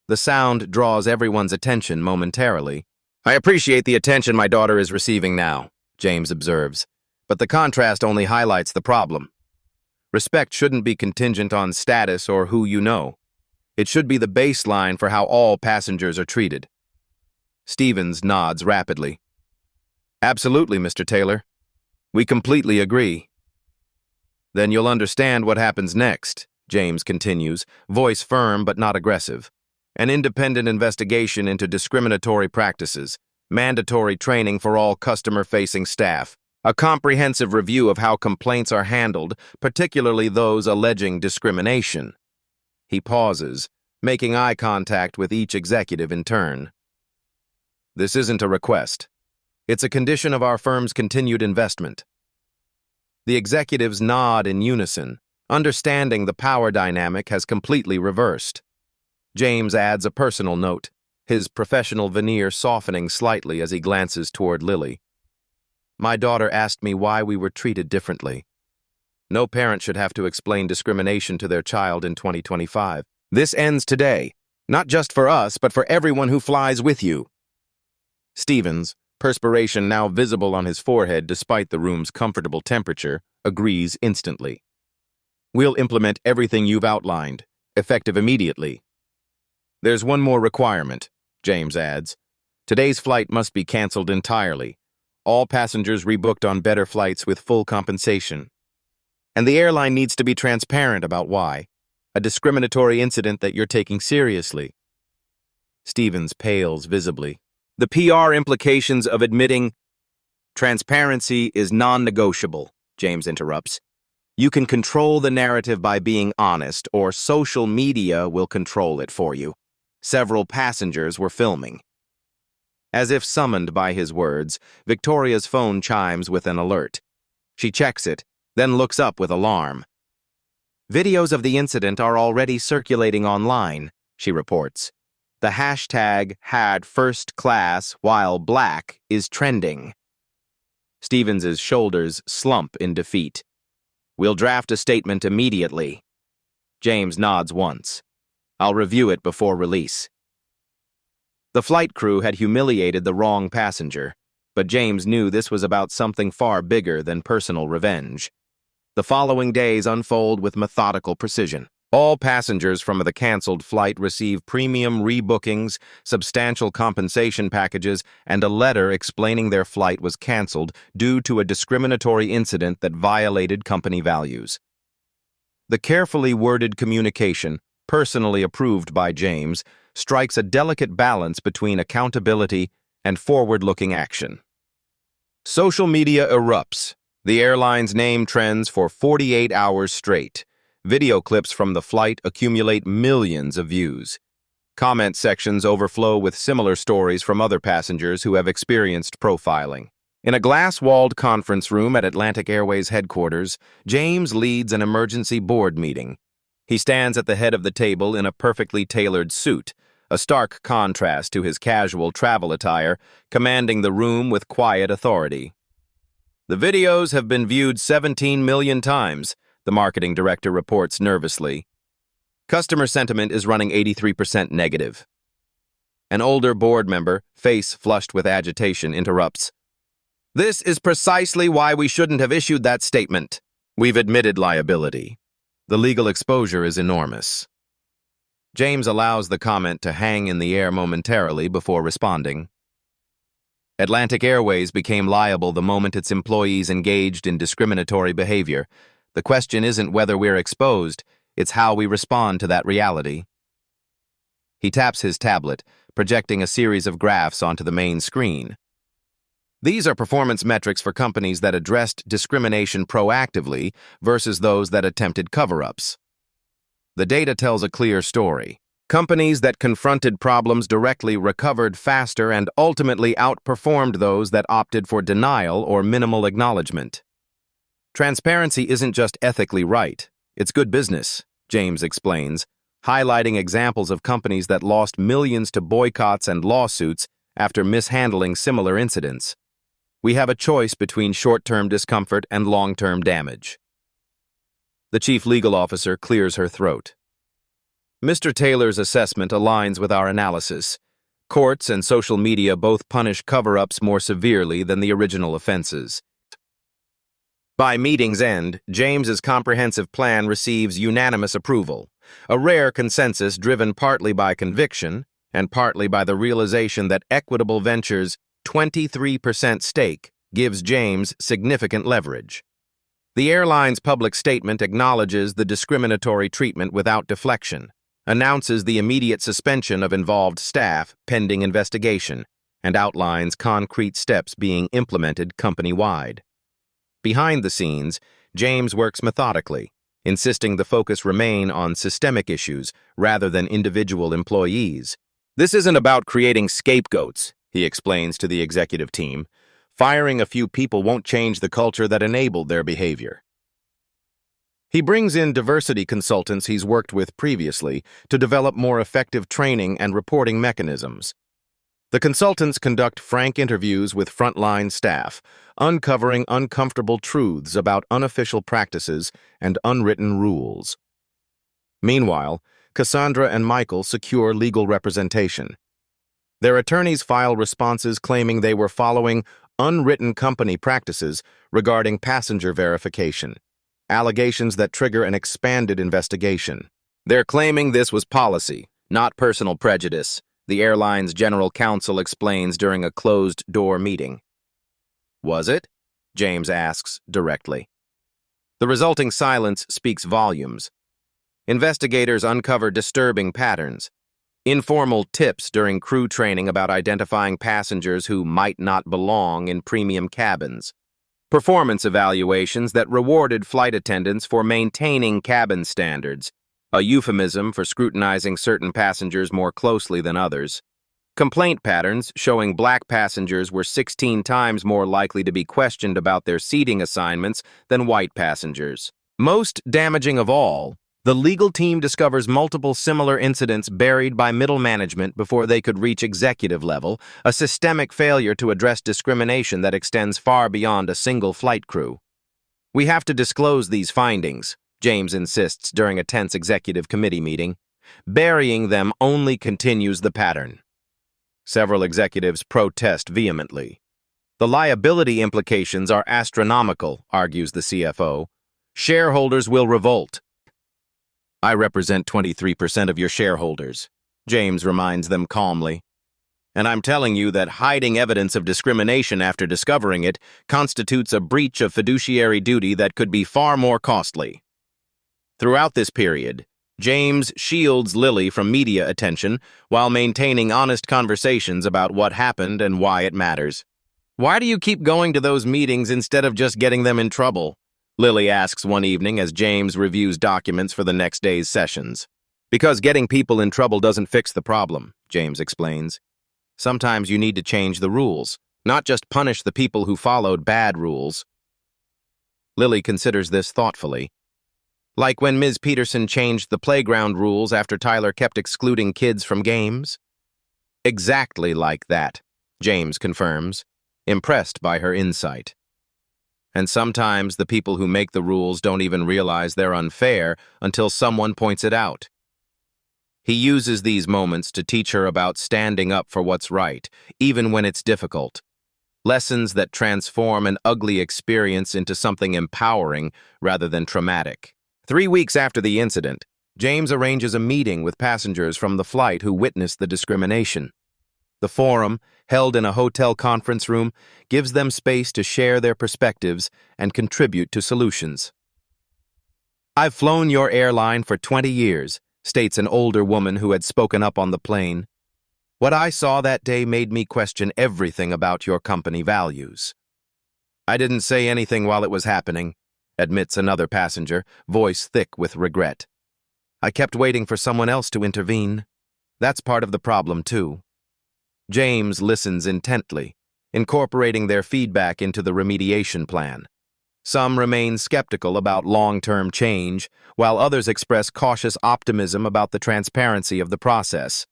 A: The sound draws everyone's attention momentarily. "I appreciate the attention my daughter is receiving now," James observes, "but the contrast only highlights the problem. Respect shouldn't be contingent on status or who you know. It should be the baseline for how all passengers are treated." Stevens nods rapidly. "Absolutely, Mr. Taylor. We completely agree." "Then you'll understand what happens next," James continues, voice firm but not aggressive. "An independent investigation into discriminatory practices, mandatory training for all customer-facing staff, a comprehensive review of how complaints are handled, particularly those alleging discrimination." He pauses, making eye contact with each executive in turn. "This isn't a request. It's a condition of our firm's continued investment." The executives nod in unison, understanding the power dynamic has completely reversed. James adds a personal note, his professional veneer softening slightly as he glances toward Lily. "My daughter asked me why we were treated differently. No parent should have to explain discrimination to their child in 2025. This ends today, not just for us, but for everyone who flies with you." Stevens, perspiration now visible on his forehead despite the room's comfortable temperature, agrees instantly. "We'll implement everything you've outlined, effective immediately." There's one more requirement, James adds. Today's flight must be canceled entirely. All passengers rebooked on better flights with full compensation. And the airline needs to be transparent about why. A discriminatory incident that you're taking seriously. Stevens pales visibly. The PR implications of admitting transparency is non-negotiable, James interrupts. You can control the narrative by being honest, or social media will control it for you. Several passengers were filming. As if summoned by his words, Victoria's phone chimes with an alert. She checks it, then looks up with alarm. Videos of the incident are already circulating online, she reports. The hashtag #HadFirstClass while black is trending. Stevens's shoulders slump in defeat. We'll draft a statement immediately. James nods once. I'll review it before release. The flight crew had humiliated the wrong passenger, but James knew this was about something far bigger than personal revenge. The following days unfold with methodical precision. All passengers from the canceled flight receive premium rebookings, substantial compensation packages, and a letter explaining their flight was canceled due to a discriminatory incident that violated company values. The carefully worded communication, personally approved by James, strikes a delicate balance between accountability and forward-looking action. Social media erupts. The airline's name trends for 48 hours straight. Video clips from the flight accumulate millions of views. Comment sections overflow with similar stories from other passengers who have experienced profiling. In a glass-walled conference room at Atlantic Airways headquarters, James leads an emergency board meeting. He stands at the head of the table in a perfectly tailored suit, a stark contrast to his casual travel attire, commanding the room with quiet authority. The videos have been viewed 17 million times, the marketing director reports nervously. Customer sentiment is running 83% negative. An older board member, face flushed with agitation, interrupts. This is precisely why we shouldn't have issued that statement. We've admitted liability. The legal exposure is enormous. James allows the comment to hang in the air momentarily before responding. Atlantic Airways became liable the moment its employees engaged in discriminatory behavior. The question isn't whether we're exposed, it's how we respond to that reality. He taps his tablet, projecting a series of graphs onto the main screen. These are performance metrics for companies that addressed discrimination proactively versus those that attempted cover-ups. The data tells a clear story. Companies that confronted problems directly recovered faster and ultimately outperformed those that opted for denial or minimal acknowledgement. Transparency isn't just ethically right, it's good business, James explains, highlighting examples of companies that lost millions to boycotts and lawsuits after mishandling similar incidents. We have a choice between short-term discomfort and long-term damage. The chief legal officer clears her throat. Mr. Taylor's assessment aligns with our analysis. Courts and social media both punish cover-ups more severely than the original offenses. By meeting's end, James's comprehensive plan receives unanimous approval, a rare consensus driven partly by conviction and partly by the realization that Equitable Ventures' 23% stake gives James significant leverage. The airline's public statement acknowledges the discriminatory treatment without deflection, announces the immediate suspension of involved staff pending investigation, and outlines concrete steps being implemented company-wide. Behind the scenes, James works methodically, insisting the focus remain on systemic issues rather than individual employees. This isn't about creating scapegoats, he explains to the executive team. Firing a few people won't change the culture that enabled their behavior. He brings in diversity consultants he's worked with previously to develop more effective training and reporting mechanisms. The consultants conduct frank interviews with frontline staff, uncovering uncomfortable truths about unofficial practices and unwritten rules. Meanwhile, Cassandra and Michael secure legal representation. Their attorneys file responses claiming they were following unwritten company practices regarding passenger verification, allegations that trigger an expanded investigation. They're claiming this was policy, Not personal prejudice, the airline's general counsel explains during a closed-door meeting. Was it? James asks directly. The resulting silence speaks volumes. Investigators uncover disturbing patterns. Informal tips during crew training about identifying passengers who might not belong in premium cabins. Performance evaluations that rewarded flight attendants for maintaining cabin standards, a euphemism for scrutinizing certain passengers more closely than others. Complaint patterns showing black passengers were 16 times more likely to be questioned about their seating assignments than white passengers. Most damaging of all, the legal team discovers multiple similar incidents buried by middle management before they could reach executive level, a systemic failure to address discrimination that extends far beyond a single flight crew. We have to disclose these findings, James insists during a tense executive committee meeting. Burying them only continues the pattern. Several executives protest vehemently. The liability implications are astronomical, argues the CFO. Shareholders will revolt. I represent 23% of your shareholders, James reminds them calmly. And I'm telling you that hiding evidence of discrimination after discovering it constitutes a breach of fiduciary duty that could be far more costly. Throughout this period, James shields Lily from media attention while maintaining honest conversations about what happened and why it matters. Why do you keep going to those meetings instead of just getting them in trouble? Lily asks one evening as James reviews documents for the next day's sessions. Because getting people in trouble doesn't fix the problem, James explains. Sometimes you need to change the rules, not just punish the people who followed bad rules. Lily considers this thoughtfully. Like when Ms. Peterson changed the playground rules after Tyler kept excluding kids from games? Exactly like that, James confirms, impressed by her insight. And sometimes the people who make the rules don't even realize they're unfair until someone points it out. He uses these moments to teach her about standing up for what's right, even when it's difficult. Lessons that transform an ugly experience into something empowering rather than traumatic. 3 weeks after the incident, James arranges a meeting with passengers from the flight who witnessed the discrimination. The forum, held in a hotel conference room, gives them space to share their perspectives and contribute to solutions. I've flown your airline for 20 years, states an older woman who had spoken up on the plane. What I saw that day made me question everything about your company values. I didn't say anything while it was happening, admits another passenger, voice thick with regret. I kept waiting for someone else to intervene. That's part of the problem, too. James listens intently, incorporating their feedback into the remediation plan. Some remain skeptical about long-term change, while others express cautious optimism about the transparency of the process.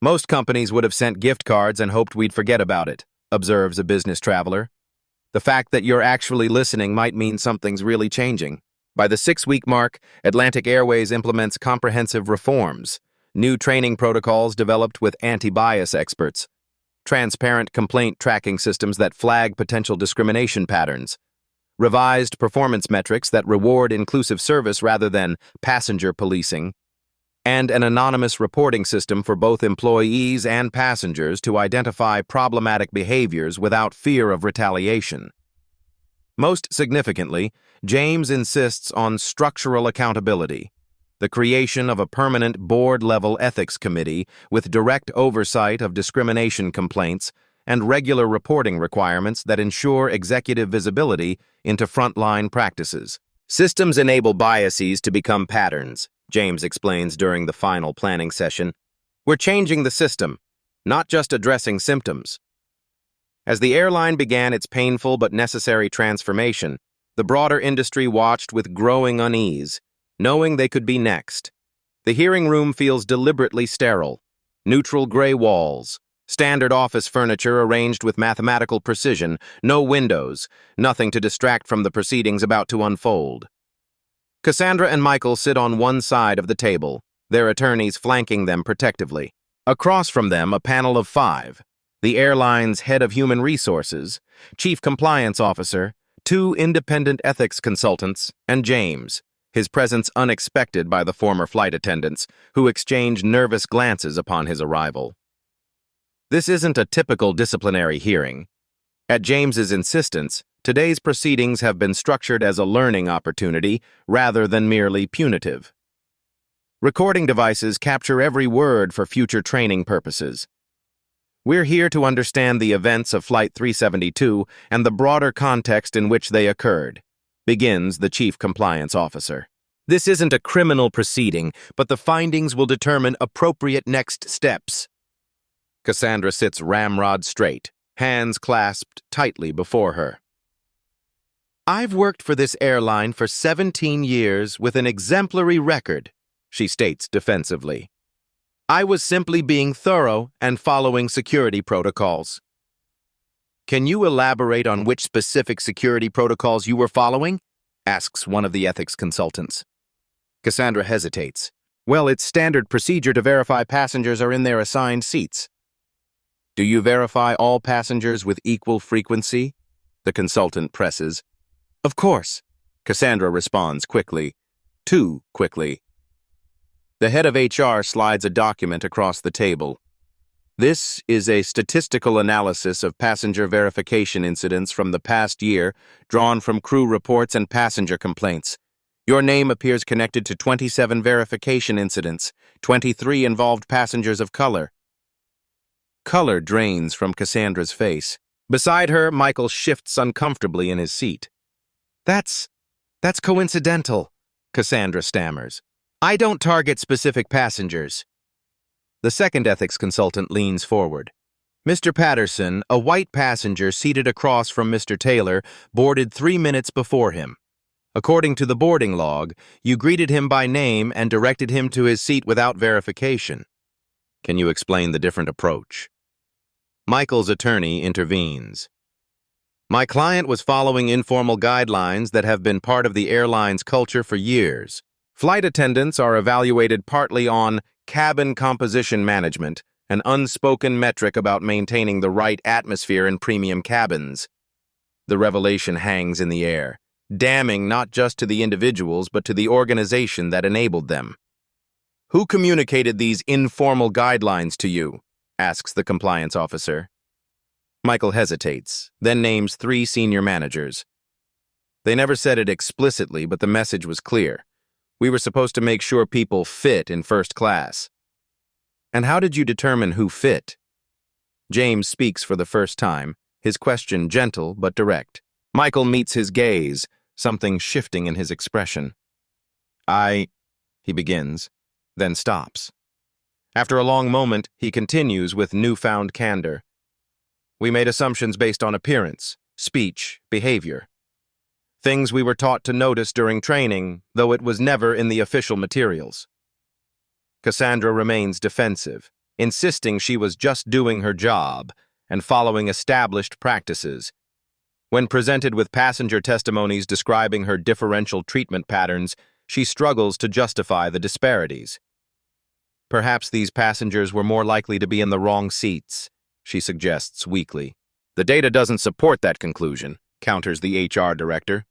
A: Most companies would have sent gift cards and hoped we'd forget about it, observes a business traveler. The fact that you're actually listening might mean something's really changing. By the 6-week mark, Atlantic Airways implements comprehensive reforms. New training protocols developed with anti-bias experts, transparent complaint tracking systems that flag potential discrimination patterns, revised performance metrics that reward inclusive service rather than passenger policing, and an anonymous reporting system for both employees and passengers to identify problematic behaviors without fear of retaliation. Most significantly, James insists on structural accountability. The creation of a permanent board-level ethics committee with direct oversight of discrimination complaints and regular reporting requirements that ensure executive visibility into frontline practices. Systems enable biases to become patterns, James explains during the final planning session. We're changing the system, not just addressing symptoms. As the airline began its painful but necessary transformation, the broader industry watched with growing unease, knowing they could be next. The hearing room feels deliberately sterile. Neutral gray walls, standard office furniture arranged with mathematical precision, no windows, nothing to distract from the proceedings about to unfold. Cassandra and Michael sit on one side of the table, their attorneys flanking them protectively. Across from them, a panel of 5. The airline's head of human resources, chief compliance officer, 2 independent ethics consultants, and James, his presence unexpected by the former flight attendants, who exchanged nervous glances upon his arrival. This isn't a typical disciplinary hearing. At James's insistence, today's proceedings have been structured as a learning opportunity rather than merely punitive. Recording devices capture every word for future training purposes. We're here to understand the events of Flight 372 and the broader context in which they occurred, begins the Chief Compliance Officer. This isn't a criminal proceeding, but the findings will determine appropriate next steps. Cassandra sits ramrod straight, hands clasped tightly before her. I've worked for this airline for 17 years with an exemplary record, she states defensively. I was simply being thorough and following security protocols. Can you elaborate on which specific security protocols you were following? Asks one of the ethics consultants. Cassandra hesitates. Well, it's standard procedure to verify passengers are in their assigned seats. Do you verify all passengers with equal frequency? The consultant presses. Of course, Cassandra responds quickly. Too quickly. The head of HR slides a document across the table. This is a statistical analysis of passenger verification incidents from the past year, drawn from crew reports and passenger complaints. Your name appears connected to 27 verification incidents. 23 involved passengers of color. Color drains from Cassandra's face. Beside her, Michael shifts uncomfortably in his seat. That's coincidental, Cassandra stammers. I don't target specific passengers. The second ethics consultant leans forward. Mr. Patterson, a white passenger seated across from Mr. Taylor, boarded 3 minutes before him. According to the boarding log, you greeted him by name and directed him to his seat without verification. Can you explain the different approach? Michael's attorney intervenes. My client was following informal guidelines that have been part of the airline's culture for years. Flight attendants are evaluated partly on cabin composition management, an unspoken metric about maintaining the right atmosphere in premium cabins. The revelation hangs in the air, damning not just to the individuals but to the organization that enabled them. Who communicated these informal guidelines to you? Asks the compliance officer. Michael hesitates, then names 3 senior managers. They never said it explicitly, but the message was clear. We were supposed to make sure people fit in first class. And how did you determine who fit? James speaks for the first time, his question gentle but direct. Michael meets his gaze, something shifting in his expression. He begins, then stops. After a long moment, he continues with newfound candor. We made assumptions based on appearance, speech, behavior. Things we were taught to notice during training, though it was never in the official materials. Cassandra remains defensive, insisting she was just doing her job and following established practices. When presented with passenger testimonies describing her differential treatment patterns, she struggles to justify the disparities. Perhaps these passengers were more likely to be in the wrong seats, she suggests weakly. The data doesn't support that conclusion, counters the HR director.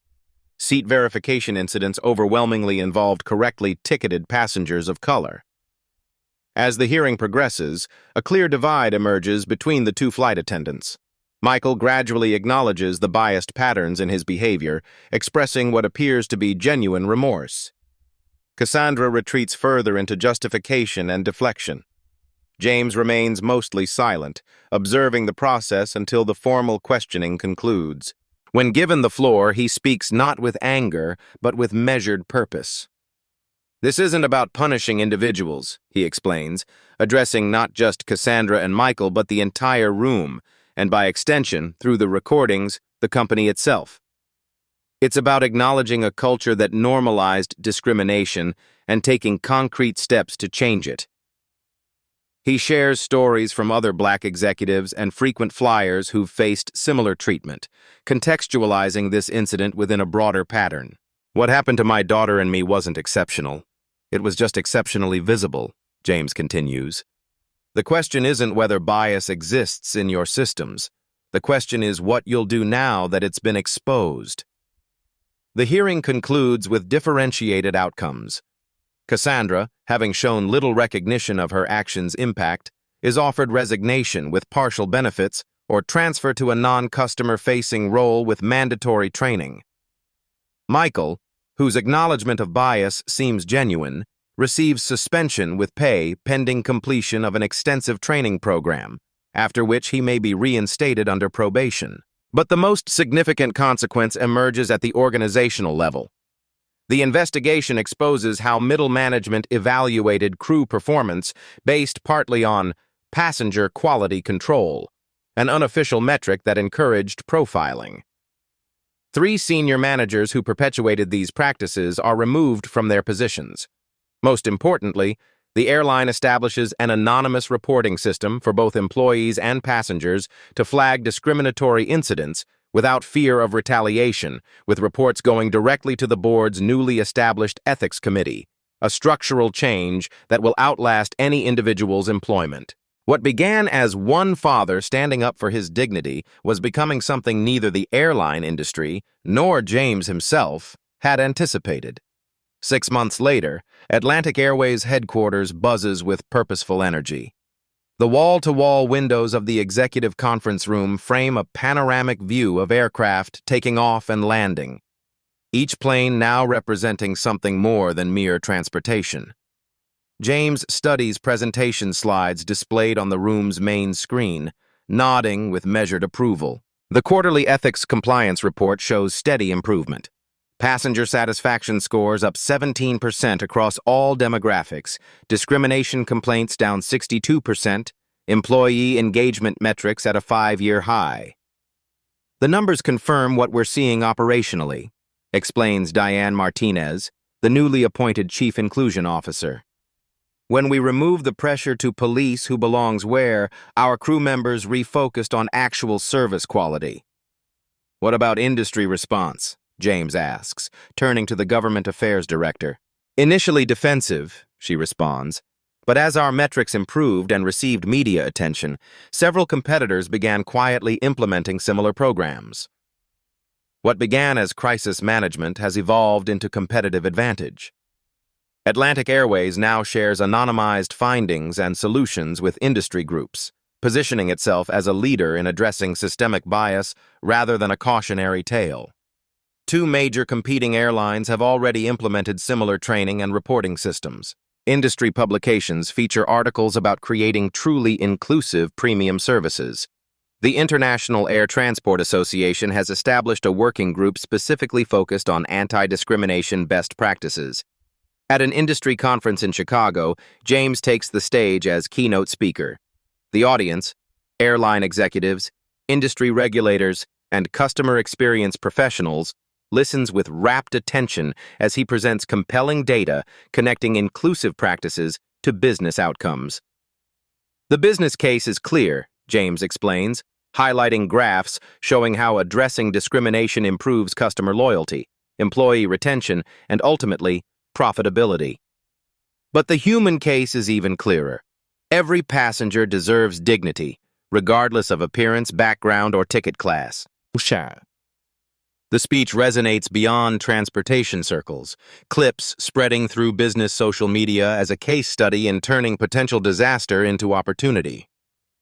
A: Seat verification incidents overwhelmingly involved correctly ticketed passengers of color. As the hearing progresses, a clear divide emerges between the 2 flight attendants. Michael gradually acknowledges the biased patterns in his behavior, expressing what appears to be genuine remorse. Cassandra retreats further into justification and deflection. James remains mostly silent, observing the process until the formal questioning concludes. When given the floor, he speaks not with anger, but with measured purpose. This isn't about punishing individuals, he explains, addressing not just Cassandra and Michael, but the entire room, and by extension, through the recordings, the company itself. It's about acknowledging a culture that normalized discrimination and taking concrete steps to change it. He shares stories from other Black executives and frequent flyers who've faced similar treatment, contextualizing this incident within a broader pattern. What happened to my daughter and me wasn't exceptional. It was just exceptionally visible, James continues. The question isn't whether bias exists in your systems. The question is what you'll do now that it's been exposed. The hearing concludes with differentiated outcomes. Cassandra, having shown little recognition of her actions' impact, is offered resignation with partial benefits or transfer to a non-customer-facing role with mandatory training. Michael, whose acknowledgement of bias seems genuine, receives suspension with pay pending completion of an extensive training program, after which he may be reinstated under probation. But the most significant consequence emerges at the organizational level. The investigation exposes how middle management evaluated crew performance based partly on passenger quality control, an unofficial metric that encouraged profiling. 3 senior managers who perpetuated these practices are removed from their positions. Most importantly, the airline establishes an anonymous reporting system for both employees and passengers to flag discriminatory incidents without fear of retaliation, with reports going directly to the board's newly established ethics committee, a structural change that will outlast any individual's employment. What began as one father standing up for his dignity was becoming something neither the airline industry nor James himself had anticipated. 6 months later, Atlantic Airways headquarters buzzes with purposeful energy. The wall-to-wall windows of the executive conference room frame a panoramic view of aircraft taking off and landing, each plane now representing something more than mere transportation. James studies presentation slides displayed on the room's main screen, nodding with measured approval. The quarterly ethics compliance report shows steady improvement. Passenger satisfaction scores up 17% across all demographics, discrimination complaints down 62%, employee engagement metrics at a 5-year high. The numbers confirm what we're seeing operationally, explains Diane Martinez, the newly appointed Chief Inclusion Officer. When we remove the pressure to police who belongs where, our crew members refocused on actual service quality. What about industry response? James asks, turning to the Government Affairs Director. Initially defensive, she responds, but as our metrics improved and received media attention, several competitors began quietly implementing similar programs. What began as crisis management has evolved into competitive advantage. Atlantic Airways now shares anonymized findings and solutions with industry groups, positioning itself as a leader in addressing systemic bias rather than a cautionary tale. 2 major competing airlines have already implemented similar training and reporting systems. Industry publications feature articles about creating truly inclusive premium services. The International Air Transport Association has established a working group specifically focused on anti-discrimination best practices. At an industry conference in Chicago, James takes the stage as keynote speaker. The audience, airline executives, industry regulators, and customer experience professionals, listens with rapt attention as he presents compelling data connecting inclusive practices to business outcomes. The business case is clear, James explains, highlighting graphs showing how addressing discrimination improves customer loyalty, employee retention, and ultimately, profitability. But the human case is even clearer. Every passenger deserves dignity, regardless of appearance, background, or ticket class. The speech resonates beyond transportation circles, clips spreading through business social media as a case study in turning potential disaster into opportunity.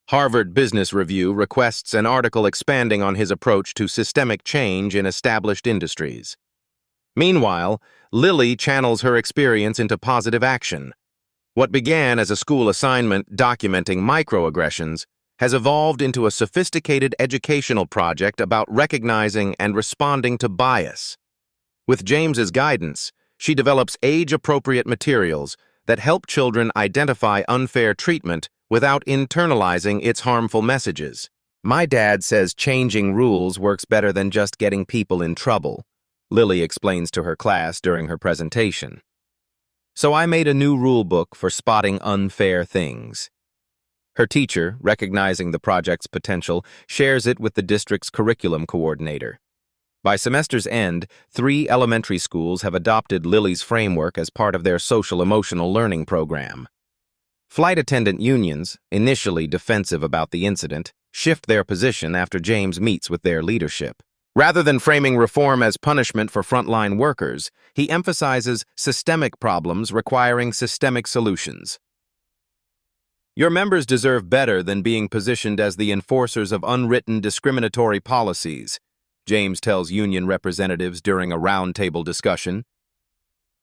A: Harvard Business Review requests an article expanding on his approach to systemic change in established industries. Meanwhile, Lily channels her experience into positive action. What began as a school assignment documenting microaggressions has evolved into a sophisticated educational project about recognizing and responding to bias. With James's guidance, she develops age-appropriate materials that help children identify unfair treatment without internalizing its harmful messages. My dad says changing rules works better than just getting people in trouble, Lily explains to her class during her presentation. So I made a new rule book for spotting unfair things. Her teacher, recognizing the project's potential, shares it with the district's curriculum coordinator. By semester's end, 3 elementary schools have adopted Lily's framework as part of their social-emotional learning program. Flight attendant unions, initially defensive about the incident, shift their position after James meets with their leadership. Rather than framing reform as punishment for frontline workers, he emphasizes systemic problems requiring systemic solutions. Your members deserve better than being positioned as the enforcers of unwritten discriminatory policies, James tells union representatives during a roundtable discussion.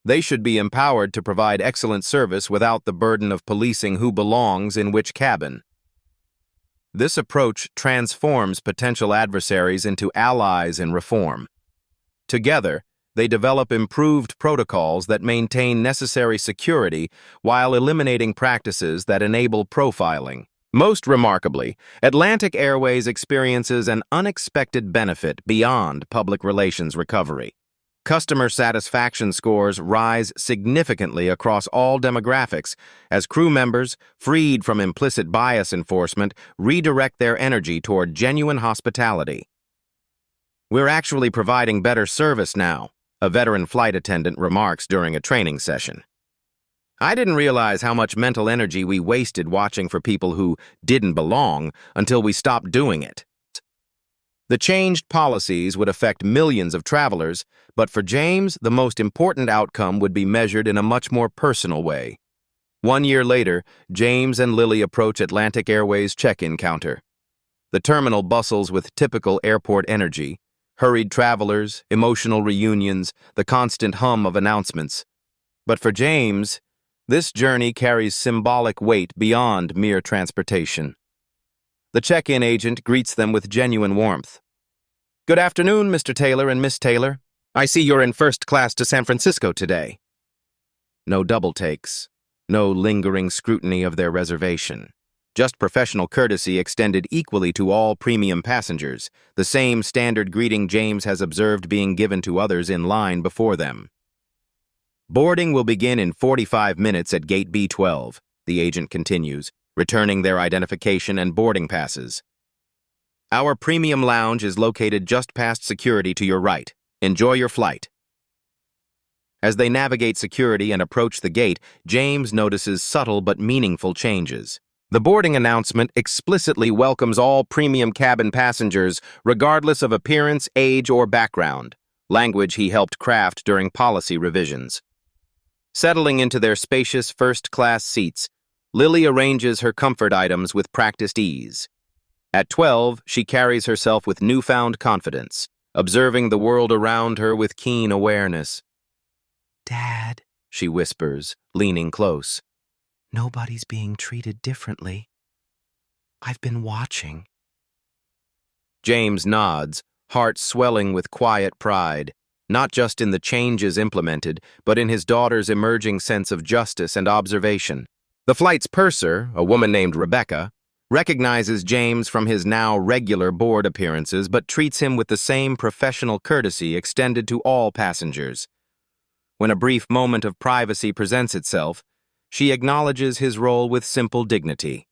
A: They should be empowered to provide excellent service without the burden of policing who belongs in which cabin. This approach transforms potential adversaries into allies in reform. Together, they develop improved protocols that maintain necessary security while eliminating practices that enable profiling. Most remarkably, Atlantic Airways experiences an unexpected benefit beyond public relations recovery. Customer satisfaction scores rise significantly across all demographics as crew members, freed from implicit bias enforcement, redirect their energy toward genuine hospitality. "We're actually providing better service now," a veteran flight attendant remarks during a training session. "I didn't realize how much mental energy we wasted watching for people who didn't belong until we stopped doing it." The changed policies would affect millions of travelers, but for James, the most important outcome would be measured in a much more personal way. 1 year later, James and Lily approach Atlantic Airways' check-in counter. The terminal bustles with typical airport energy: hurried travelers, emotional reunions, the constant hum of announcements. But for James, this journey carries symbolic weight beyond mere transportation. The check-in agent greets them with genuine warmth. "Good afternoon, Mr. Taylor and Miss Taylor. I see you're in first class to San Francisco today." No double takes, no lingering scrutiny of their reservation. Just professional courtesy extended equally to all premium passengers, the same standard greeting James has observed being given to others in line before them. "Boarding will begin in 45 minutes at Gate B12, the agent continues, returning their identification and boarding passes. "Our premium lounge is located just past security to your right. Enjoy your flight." As they navigate security and approach the gate, James notices subtle but meaningful changes. The boarding announcement explicitly welcomes all premium cabin passengers, regardless of appearance, age, or background, language he helped craft during policy revisions. Settling into their spacious first-class seats, Lily arranges her comfort items with practiced ease. At 12, she carries herself with newfound confidence, observing the world around her with keen awareness.
B: "Dad,"
A: she whispers, leaning close.
B: "Nobody's being treated differently. I've been watching."
A: James nods, heart swelling with quiet pride, not just in the changes implemented, but in his daughter's emerging sense of justice and observation. The flight's purser, a woman named Rebecca, recognizes James from his now regular board appearances but treats him with the same professional courtesy extended to all passengers. When a brief moment of privacy presents itself, she acknowledges his role with simple dignity.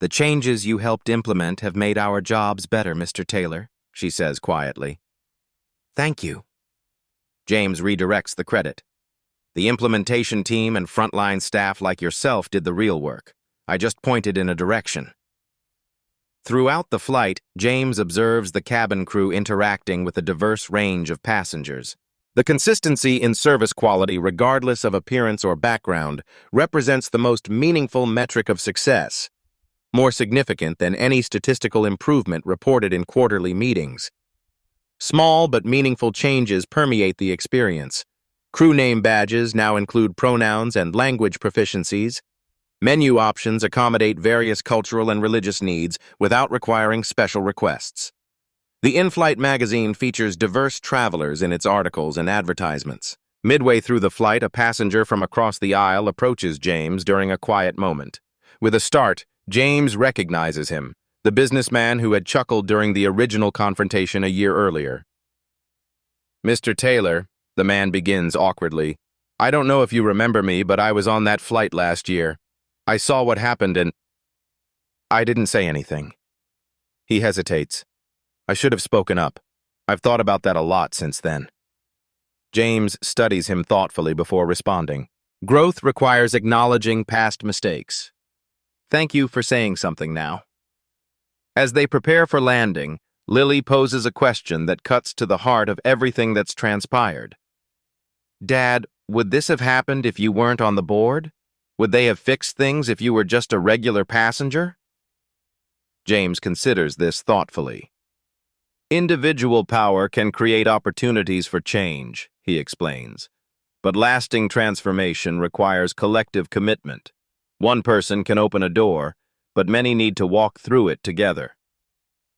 A: "The changes you helped implement have made our jobs better, Mr. Taylor," she says quietly. "Thank you." James redirects the credit. "The implementation team and frontline staff like yourself did the real work. I just pointed in a direction." Throughout the flight, James observes the cabin crew interacting with a diverse range of passengers. The consistency in service quality, regardless of appearance or background, represents the most meaningful metric of success, more significant than any statistical improvement reported in quarterly meetings. Small but meaningful changes permeate the experience. Crew name badges now include pronouns and language proficiencies. Menu options accommodate various cultural and religious needs without requiring special requests. The in-flight magazine features diverse travelers in its articles and advertisements. Midway through the flight, a passenger from across the aisle approaches James during a quiet moment. With a start, James recognizes him, the businessman who had chuckled during the original confrontation a year earlier. "Mr. Taylor," the man begins awkwardly, "I don't know if you remember me, but I was on that flight last year. I saw what happened and—" I didn't say anything. He hesitates. "I should have spoken up. I've thought about that a lot since then." James studies him thoughtfully before responding. "Growth requires acknowledging past mistakes. Thank you for saying something now." As they prepare for landing, Lily poses a question that cuts to the heart of everything that's transpired. Dad, would this have happened if you weren't on the board? Would they have fixed things if you were just a regular passenger? James considers this thoughtfully. Individual power can create opportunities for change, he explains. But lasting transformation requires collective commitment. One person can open a door, but many need to walk through it together.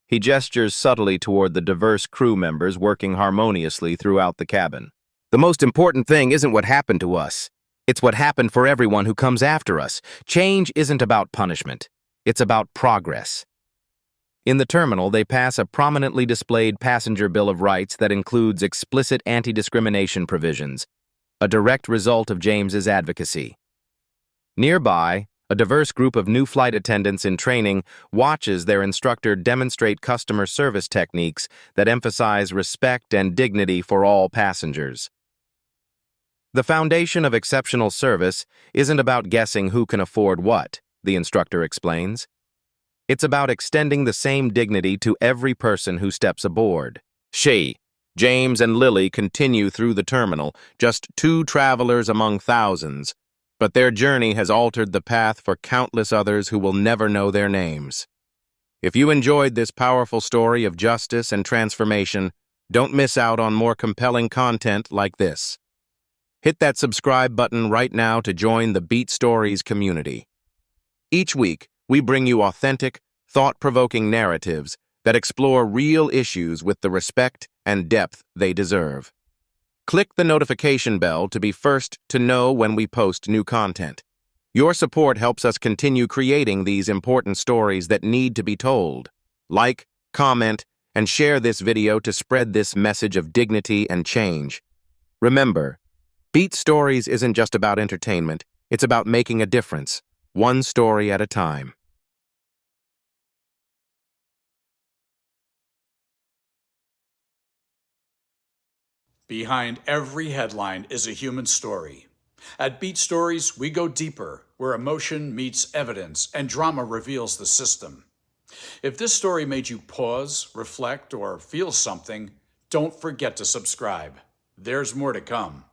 A: He gestures subtly toward the diverse crew members working harmoniously throughout the cabin. The most important thing isn't what happened to us. It's what happened for everyone who comes after us. Change isn't about punishment. It's about progress. In the terminal, they pass a prominently displayed passenger bill of rights that includes explicit anti-discrimination provisions, a direct result of James's advocacy. Nearby, a diverse group of new flight attendants in training watches their instructor demonstrate customer service techniques that emphasize respect and dignity for all passengers. The foundation of exceptional service isn't about guessing who can afford what, the instructor explains. It's about extending the same dignity to every person who steps aboard. James and Lily continue through the terminal, just two travelers among thousands, but their journey has altered the path for countless others who will never know their names. If you enjoyed this powerful story of justice and transformation, don't miss out on more compelling content like this. Hit that subscribe button right now to join the Beat Stories community. Each week, we bring you authentic, thought-provoking narratives that explore real issues with the respect and depth they deserve. Click the notification bell to be first to know when we post new content. Your support helps us continue creating these important stories that need to be told. Like, comment, and share this video to spread this message of dignity and change. Remember, Beat Stories isn't just about entertainment, it's about making a difference, one story at a time.
C: Behind every headline is a human story. At Beat Stories, we go deeper, where emotion meets evidence and drama reveals the system. If this story made you pause, reflect, or feel something, don't forget to subscribe. There's more to come.